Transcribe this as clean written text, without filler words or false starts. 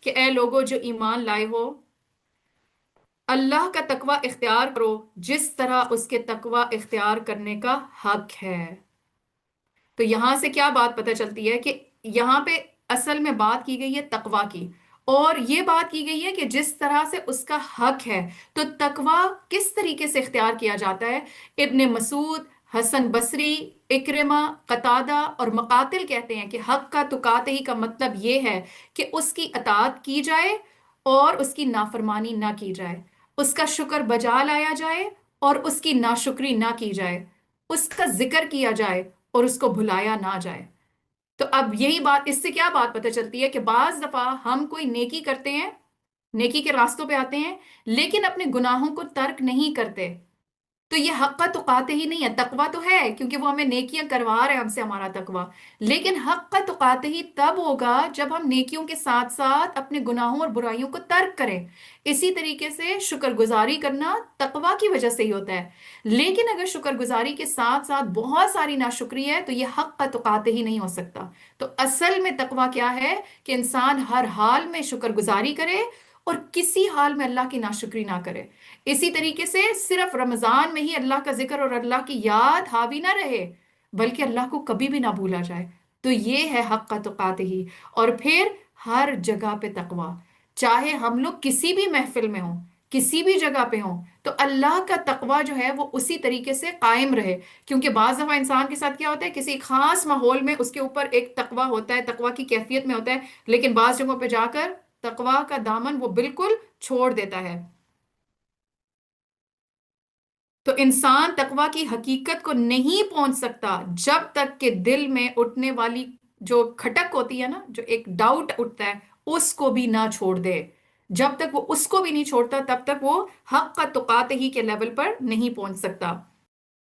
کہ اے لوگو جو ایمان لائے ہو، اللہ کا تقوی اختیار کرو جس طرح اس کے تقوی اختیار کرنے کا حق ہے۔ تو یہاں سے کیا بات پتہ چلتی ہے کہ یہاں پہ اصل میں بات کی گئی ہے تقوی کی، اور یہ بات کی گئی ہے کہ جس طرح سے اس کا حق ہے۔ تو تقوی کس طریقے سے اختیار کیا جاتا ہے؟ ابن مسعود، حسن بصری، اکرمہ، قتادہ اور مقاتل کہتے ہیں کہ حق کا تقاتے ہی کا مطلب یہ ہے کہ اس کی اطاعت کی جائے اور اس کی نافرمانی نہ کی جائے، اس کا شکر بجا لایا جائے اور اس کی ناشکری نہ کی جائے، اس کا ذکر کیا جائے اور اس کو بھلایا نہ جائے۔ تو اب یہی بات، اس سے کیا بات پتہ چلتی ہے کہ بعض دفعہ ہم کوئی نیکی کرتے ہیں، نیکی کے راستوں پہ آتے ہیں، لیکن اپنے گناہوں کو ترک نہیں کرتے، تو یہ حق کا تقاتے ہی نہیں ہے۔ تقویٰ تو ہے کیونکہ وہ ہمیں نیکیاں کروا رہے ہیں ہم سے، ہمارا تقویٰ، لیکن حق کا تقاتے ہی تب ہوگا جب ہم نیکیوں کے ساتھ ساتھ اپنے گناہوں اور برائیوں کو ترک کریں۔ اسی طریقے سے شکر گزاری کرنا تقویٰ کی وجہ سے ہی ہوتا ہے، لیکن اگر شکر گزاری کے ساتھ ساتھ بہت ساری ناشکری ہے تو یہ حق کا تقاتے ہی نہیں ہو سکتا۔ تو اصل میں تقویٰ کیا ہے کہ انسان ہر حال میں شکر گزاری کرے اور کسی حال میں اللہ کی ناشکری نہ کرے۔ اسی طریقے سے صرف رمضان میں ہی اللہ کا ذکر اور اللہ کی یاد حاوی نہ رہے، بلکہ اللہ کو کبھی بھی نہ بھولا جائے۔ تو یہ ہے حق کا تقاتے ہی۔ اور پھر ہر جگہ پہ تقویٰ، چاہے ہم لوگ کسی بھی محفل میں ہوں، کسی بھی جگہ پہ ہوں، تو اللہ کا تقویٰ جو ہے وہ اسی طریقے سے قائم رہے۔ کیونکہ بعض دفعہ انسان کے ساتھ کیا ہوتا ہے، کسی خاص ماحول میں اس کے اوپر ایک تقویٰ ہوتا ہے، تقویٰ کی کیفیت میں ہوتا ہے، لیکن بعض جگہوں پہ جا کر تقویٰ کا دامن وہ بالکل چھوڑ دیتا ہے۔ تو انسان تقویٰ کی حقیقت کو نہیں پہنچ سکتا جب تک کہ دل میں اٹھنے والی جو کھٹک ہوتی ہے نا، جو ایک ڈاؤٹ اٹھتا ہے، اس کو بھی نہ چھوڑ دے۔ جب تک وہ اس کو بھی نہیں چھوڑتا تب تک وہ حق کا تقاتے ہی کے لیول پر نہیں پہنچ سکتا۔